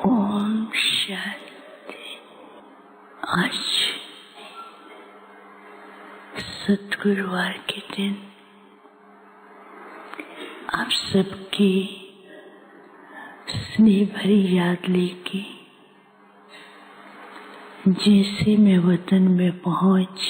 ओम शांति। आज सद्गुरुवार के दिन आप सबकी स्नेह भरी याद लेके जैसे मैं वतन में पहुंच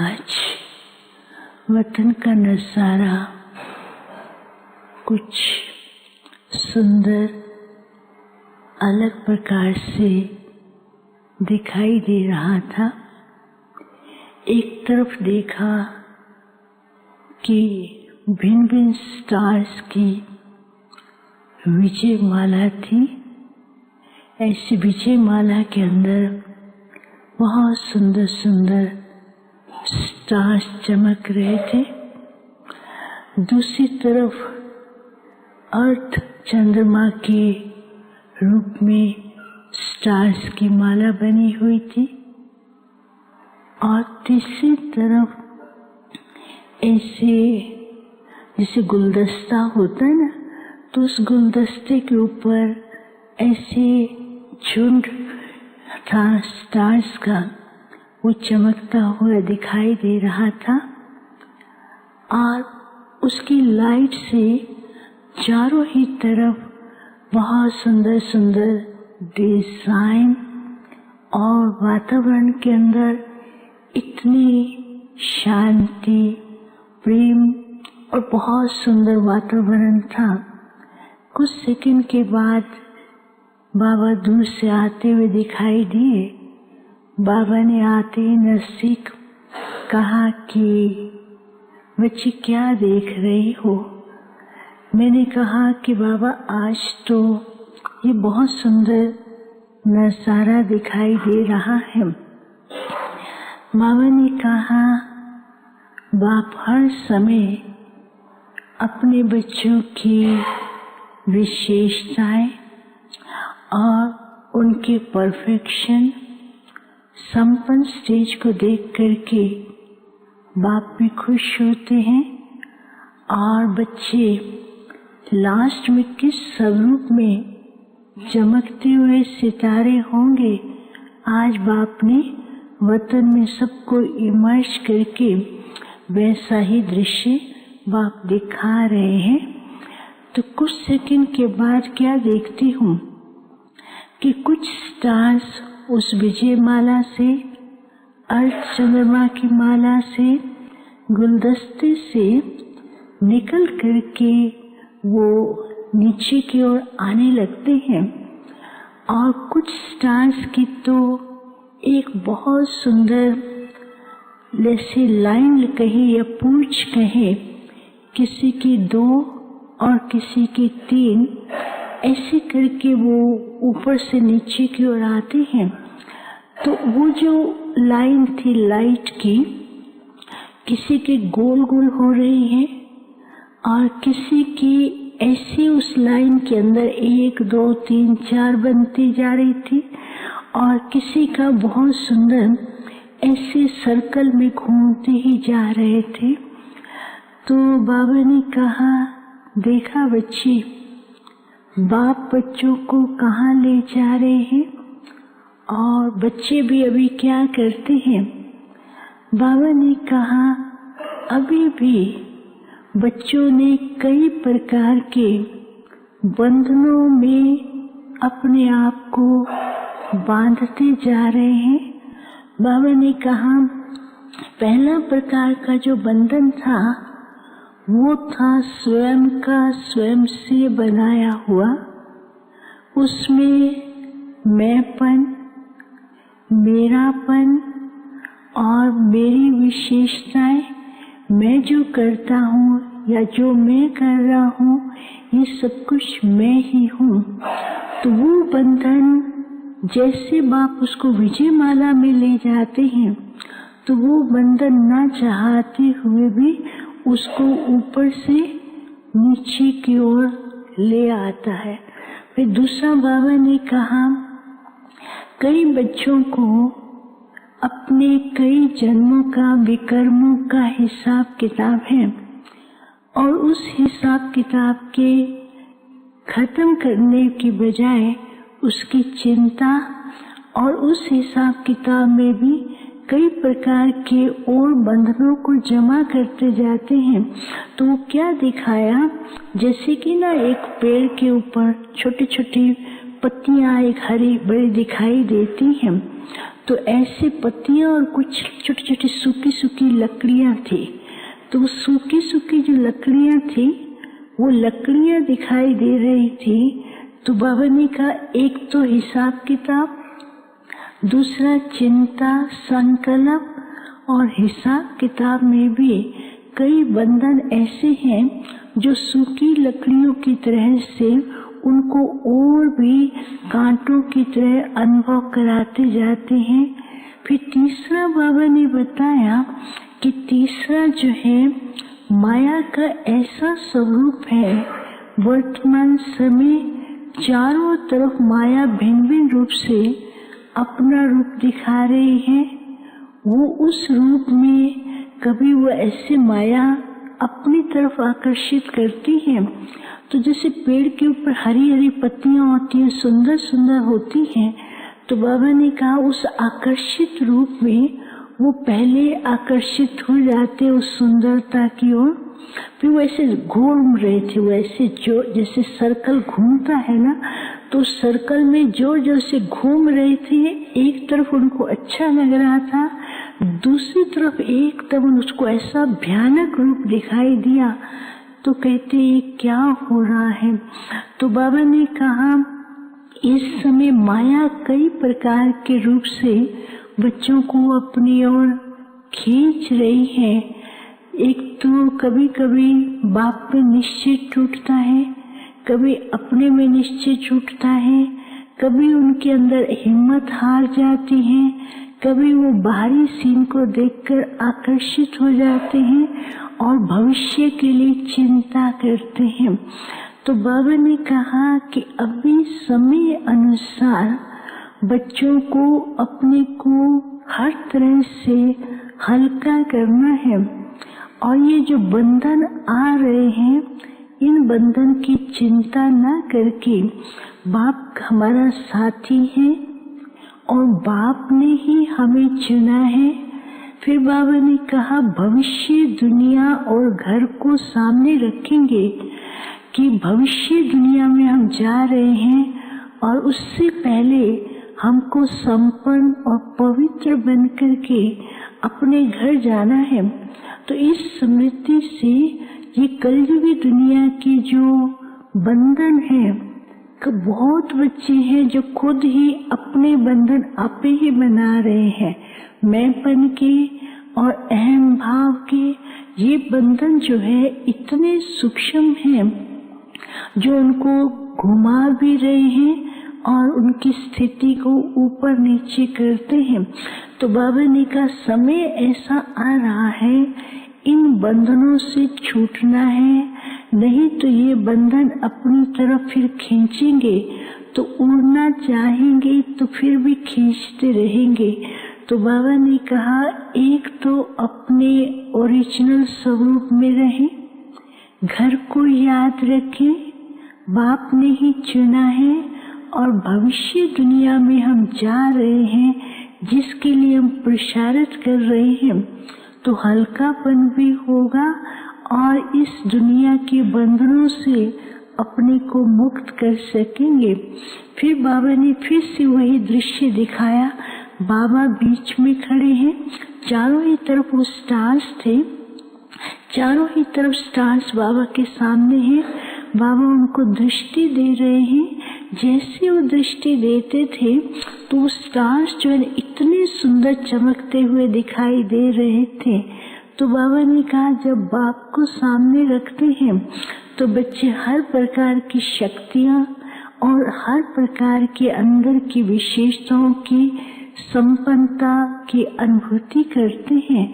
आज वतन का नजारा कुछ सुंदर अलग प्रकार से दिखाई दे रहा था। एक तरफ देखा कि भिन्न भिन्न स्टार्स की विजय माला थी। ऐसी विजय माला के अंदर बहुत सुंदर सुंदर स्टार्स चमक रहे थे। दूसरी तरफ अर्थ चंद्रमा के रूप में स्टार्स की माला बनी हुई थी और तीसरी तरफ ऐसे जैसे गुलदस्ता होता है ना, तो उस गुलदस्ते के ऊपर ऐसे झुंड था स्टार्स का, वो चमकता हुआ दिखाई दे रहा था और उसकी लाइट से चारों ही तरफ बहुत सुंदर सुंदर डिजाइन और वातावरण के अंदर इतनी शांति, प्रेम और बहुत सुंदर वातावरण था। कुछ सेकंड के बाद बाबा दूर से आते हुए दिखाई दिए। बाबा ने आते ही नजदीक कहा कि बच्ची क्या देख रही हो। मैंने कहा कि बाबा आज तो ये बहुत सुंदर नजारा दिखाई दे रहा है। बाबा ने कहा बाप हर समय अपने बच्चों की विशेषताएं और उनके परफेक्शन संपन्न स्टेज को देख करके बाप भी खुश होते हैं और बच्चे लास्ट में किस स्वरूप में चमकते हुए सितारे होंगे, आज बाप ने वतन में सबको इमर्ज करके वैसा ही दृश्य बाप दिखा रहे हैं। तो कुछ सेकंड के बाद क्या देखती हूँ कि कुछ स्टार्स उस विजय माला से, अर्थ चंद्रमा की माला से, गुलदस्ते से निकल करके वो नीचे की ओर आने लगते हैं और कुछ स्टार्स की तो एक बहुत सुंदर जैसे लाइन कहे या पूंछ कहे, किसी की 2 और किसी की 3, ऐसे करके वो ऊपर से नीचे की ओर आते हैं। तो वो जो लाइन थी लाइट की, किसी की गोल गोल हो रही है और किसी की ऐसी उस लाइन के अंदर 1 2 3 4 बनती जा रही थी और किसी का बहुत सुंदर ऐसे सर्कल में घूमते ही जा रहे थे। तो बाबा ने कहा देखा बच्ची, बाप बच्चों को कहाँ ले जा रहे हैं और बच्चे भी अभी क्या करते हैं। बाबा ने कहा अभी भी बच्चों ने कई प्रकार के बंधनों में अपने आप को बांधते जा रहे हैं। बाबा ने कहा पहला प्रकार का जो बंधन था वो था स्वयं का स्वयं से बनाया हुआ। उसमें मैंपन, मेरापन और मेरी विशेषताएं, मैं जो करता हूँ या जो मैं कर रहा हूँ ये सब कुछ मैं ही हूँ। तो वो बंधन जैसे बाप उसको विजय माला में ले जाते हैं तो वो बंधन ना चाहते हुए भी उसको ऊपर से नीचे की ओर ले आता है। फिर दूसरा बाबा ने कहा कई बच्चों को अपने कई जन्मों का विकर्मों का हिसाब किताब है और उस हिसाब किताब के खत्म करने की बजाय उसकी चिंता और उस हिसाब किताब में भी कई प्रकार के और बंधनों को जमा करते जाते हैं। तो वो क्या दिखाया, जैसे कि ना एक पेड़ के ऊपर छोटी छोटी पत्तियां एक हरी बड़ी दिखाई देती हैं, तो ऐसे पत्तियां और कुछ छोटी छोटी सूखी सूखी लकड़ियां थी। तो सूखी सूखी जो लकड़ियां थी वो लकड़ियां दिखाई दे रही थी। तो बाबा ने कहा एक तो हिसाब किताब, दूसरा चिंता संकल्प, और हिसाब किताब में भी कई बंधन ऐसे हैं जो सूखी लकड़ियों की तरह से उनको और भी कांटों की तरह अनुभव कराते जाते हैं। फिर तीसरा बाबा ने बताया कि तीसरा जो है माया का ऐसा स्वरूप है, वर्तमान समय चारों तरफ माया भिन्न भिन्न रूप से अपना रूप दिखा रही है। वो उस रूप में कभी वो ऐसे माया अपनी तरफ आकर्षित करती है। तो जैसे पेड़ के ऊपर हरी हरी पत्तियां होती हैं, सुंदर सुंदर होती हैं, तो बाबा ने कहा उस आकर्षित रूप में वो पहले आकर्षित हो जाते उस सुंदरता की ओर, फिर वो ऐसे घूम रहे थे, वो ऐसे जो जैसे सर्कल घूमता है ना, तो सर्कल में जोर जोर से घूम रहे थे। एक तरफ उनको अच्छा लग रहा था, दूसरी तरफ एकदम उसको ऐसा भयानक रूप दिखाई दिया। तो कहते ये क्या हो रहा है। तो बाबा ने कहा इस समय माया कई प्रकार के रूप से बच्चों को अपनी ओर खींच रही है। एक तो कभी कभी बाप पे निश्चय टूटता है, कभी अपने में निश्चय टूटता है, कभी उनके अंदर हिम्मत हार जाती है, कभी वो बाहरी सीन को देखकर आकर्षित हो जाते हैं और भविष्य के लिए चिंता करते हैं। तो बाबा ने कहा कि अभी समय अनुसार बच्चों को अपने को हर तरह से हल्का करना है, और ये जो बंधन आ रहे हैं इन बंधन की चिंता न करके बाप हमारा साथी है और बाप ने ही हमें चुना है। फिर बाबा ने कहा भविष्य दुनिया और घर को सामने रखेंगे कि भविष्य दुनिया में हम जा रहे हैं और उससे पहले हमको संपन्न और पवित्र बन करके अपने घर जाना है। तो इस स्मृति से ये कलयुगी दुनिया की जो बंधन है, बहुत बच्चे हैं जो खुद ही अपने बंधन आप ही बना रहे हैं, मैंपन के और अहम भाव के। ये बंधन जो है इतने सूक्ष्म हैं जो उनको घुमा भी रहे हैं और उनकी स्थिति को ऊपर नीचे करते हैं। तो बाबा ने कहा समय ऐसा आ रहा है इन बंधनों से छूटना है, नहीं तो ये बंधन अपनी तरफ फिर खींचेंगे, तो उड़ना चाहेंगे तो फिर भी खींचते रहेंगे। तो बाबा ने कहा एक तो अपने ओरिजिनल स्वरूप में रहें, घर को याद रखें, बाप ने ही चुना है और भविष्य दुनिया में हम जा रहे हैं जिसके लिए हम पुरुषार्थ कर रहे हैं, तो हल्कापन भी होगा और इस दुनिया के बंधनों से अपने को मुक्त कर सकेंगे। फिर बाबा ने फिर से वही दृश्य दिखाया, बाबा बीच में खड़े हैं, चारों ही तरफ वो स्टार्स थे, चारों ही तरफ स्टार्स बाबा के सामने हैं। बाबा उनको दृष्टि दे रहे हैं, जैसे वो दृष्टि देते थे तो स्टार्स जो है इतने सुंदर चमकते हुए दिखाई दे रहे थे। तो बाबा ने कहा जब बाप को सामने रखते हैं तो बच्चे हर प्रकार की शक्तियाँ और हर प्रकार के अंदर की विशेषताओं की संपन्नता की अनुभूति करते हैं।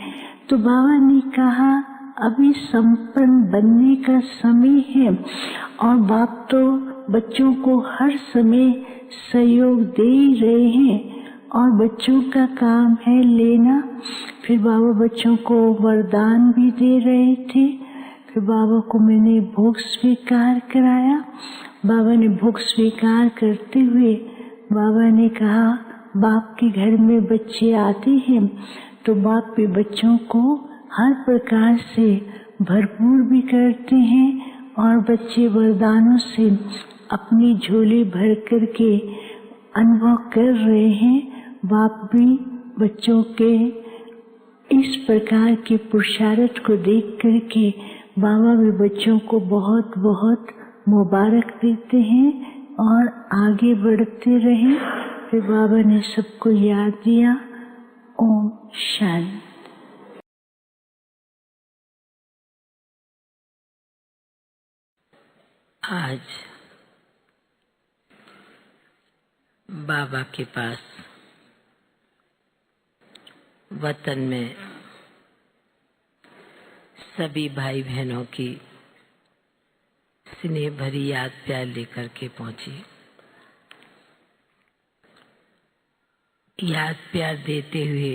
तो बाबा ने कहा अभी संपन्न बनने का समय है और बाप तो बच्चों को हर समय सहयोग दे ही रहे हैं और बच्चों का काम है लेना। फिर बाबा बच्चों को वरदान भी दे रहे थे। फिर बाबा को मैंने भोग स्वीकार कराया। बाबा ने भूख स्वीकार करते हुए बाबा ने कहा, बाप के घर में बच्चे आते हैं तो बाप भी बच्चों को हर प्रकार से भरपूर भी करते हैं और बच्चे वरदानों से अपनी झोली भर करके अनुभव कर रहे हैं। बाप भी बच्चों के इस प्रकार के पुरुषार्थ को देख करके बाबा भी बच्चों को बहुत बहुत मुबारक देते हैं और आगे बढ़ते रहे। फिर बाबा ने सबको याद दिया। ओम शांति। आज बाबा के पास वतन में सभी भाई बहनों की स्नेह भरी याद प्यार लेकर के पहुंची। याद प्यार देते हुए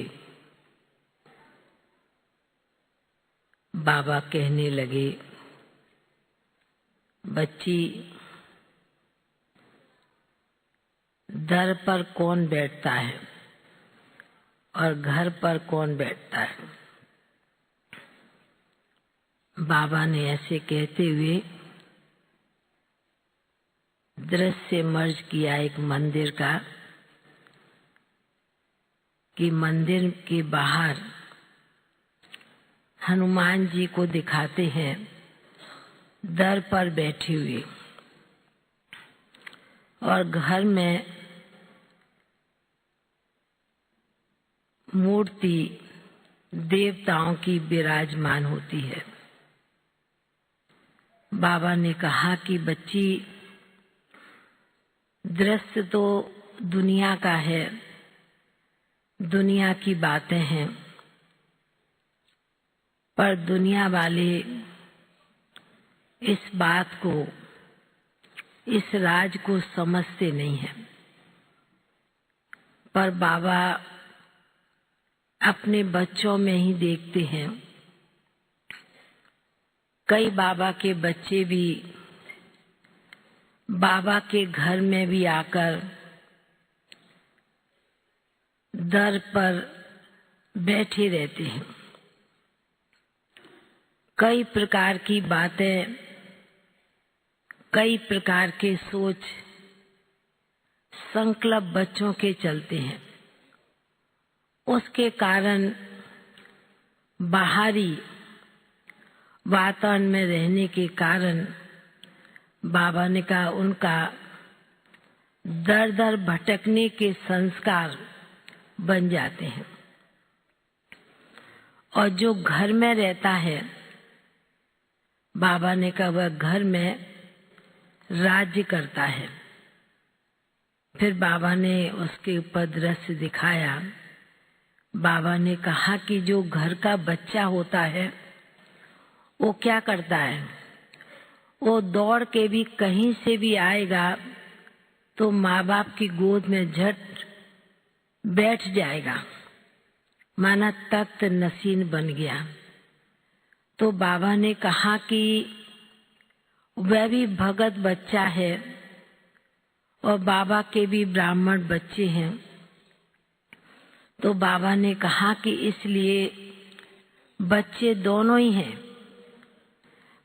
बाबा कहने लगे, बच्ची, दर पर कौन बैठता है और घर पर कौन बैठता है। बाबा ने ऐसे कहते हुए दृश्य मर्ज किया एक मंदिर का, कि मंदिर के बाहर हनुमान जी को दिखाते हैं दर पर बैठे हुए, और घर में मूर्ति देवताओं की विराजमान होती है। बाबा ने कहा कि बच्ची, दृश्य तो दुनिया का है, दुनिया की बातें हैं, पर दुनिया वाले इस बात को, इस राज को समझते नहीं है। पर बाबा अपने बच्चों में ही देखते हैं। कई बाबा के बच्चे भी बाबा के घर में भी आकर दर पर बैठे रहते हैं। कई प्रकार की बातें, कई प्रकार के सोच संकल्प बच्चों के चलते हैं। उसके कारण बाहरी वातावरण में रहने के कारण बाबा ने कहा उनका दर दर भटकने के संस्कार बन जाते हैं। और जो घर में रहता है, बाबा ने कहा वह घर में राज्य करता है। फिर बाबा ने उसके ऊपर दृश्य दिखाया। बाबा ने कहा कि जो घर का बच्चा होता है वो क्या करता है, वो दौड़ के भी कहीं से भी आएगा तो माँ बाप की गोद में झट बैठ जाएगा, माना तख्त नसीन बन गया। तो बाबा ने कहा कि वह भी भगत बच्चा है और बाबा के भी ब्राह्मण बच्चे हैं। तो बाबा ने कहा कि इसलिए बच्चे दोनों ही हैं,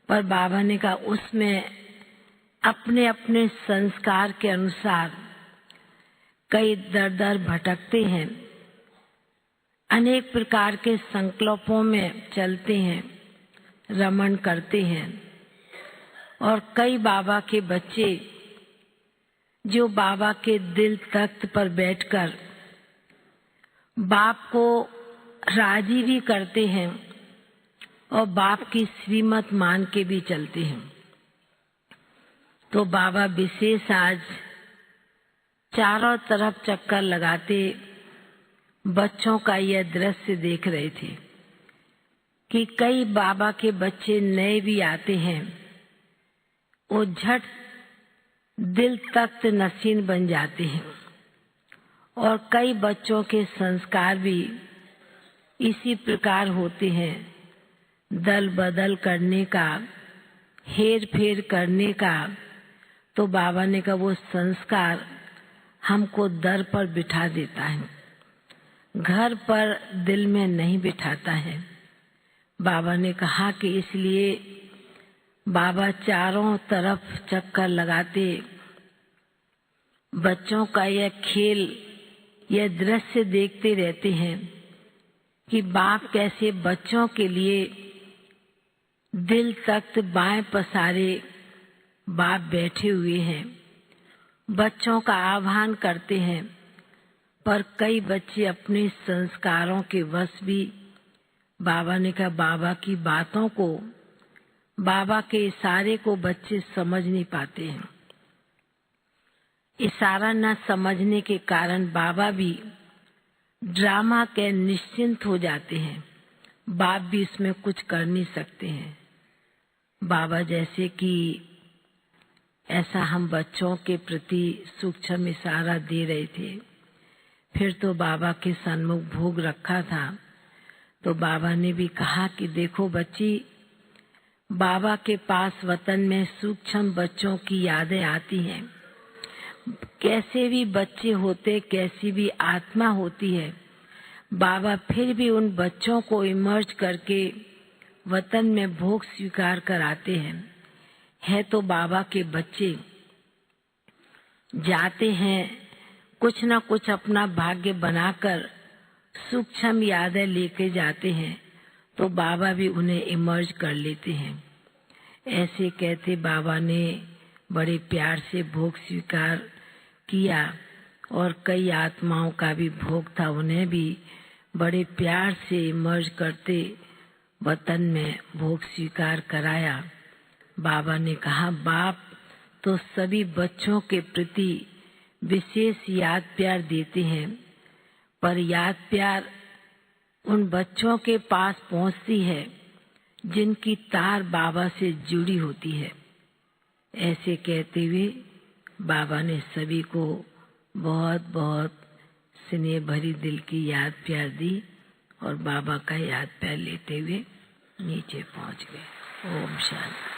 पर बाबा ने कहा उसमें अपने अपने संस्कार के अनुसार कई दर दर भटकते हैं, अनेक प्रकार के संकल्पों में चलते हैं, रमण करते हैं। और कई बाबा के बच्चे जो बाबा के दिल तख्त पर बैठकर बाप को राजी भी करते हैं और बाप की श्रीमत मान के भी चलते हैं। तो बाबा विशेष आज चारों तरफ चक्कर लगाते बच्चों का यह दृश्य देख रहे थे कि कई बाबा के बच्चे नए भी आते हैं, वो झट दिल तख्त नसीन बन जाते हैं। और कई बच्चों के संस्कार भी इसी प्रकार होते हैं, दल बदल करने का, हेर फेर करने का, तो बाबा ने कहा वो संस्कार हमको दर पर बिठा देता है, घर पर दिल में नहीं बिठाता है। बाबा ने कहा कि इसलिए बाबा चारों तरफ चक्कर लगाते बच्चों का यह खेल, यह दृश्य देखते रहते हैं कि बाप कैसे बच्चों के लिए दिल तख्त बाएं पसारे बाप बैठे हुए हैं, बच्चों का आह्वान करते हैं। पर कई बच्चे अपने संस्कारों के वश भी, बाबा ने कहा बाबा की बातों को, बाबा के इशारे को बच्चे समझ नहीं पाते हैं। इशारा न समझने के कारण बाबा भी ड्रामा के निश्चिंत हो जाते हैं, बाप भी इसमें कुछ कर नहीं सकते हैं। बाबा जैसे कि ऐसा हम बच्चों के प्रति सूक्ष्म इशारा दे रहे थे। फिर तो बाबा के सन्मुख भोग रखा था, तो बाबा ने भी कहा कि देखो बच्ची, बाबा के पास वतन में सूक्ष्म बच्चों की यादें आती हैं। कैसे भी बच्चे होते, कैसी भी आत्मा होती है, बाबा फिर भी उन बच्चों को इमर्ज करके वतन में भोग स्वीकार कराते हैं। है तो बाबा के बच्चे जाते हैं, कुछ न कुछ अपना भाग्य बनाकर सूक्ष्म यादें लेके जाते हैं, तो बाबा भी उन्हें इमर्ज कर लेते हैं। ऐसे कहते बाबा ने बड़े प्यार से भोग स्वीकार किया और कई आत्माओं का भी भोग था, उन्हें भी बड़े प्यार से इमर्ज करते वतन में भोग स्वीकार कराया। बाबा ने कहा बाप तो सभी बच्चों के प्रति विशेष याद प्यार देते हैं, पर याद प्यार उन बच्चों के पास पहुंचती है जिनकी तार बाबा से जुड़ी होती है। ऐसे कहते हुए बाबा ने सभी को बहुत बहुत स्नेह भरी दिल की याद प्यार दी और बाबा का याद प्यार लेते हुए नीचे पहुंच गए। ओम शांति।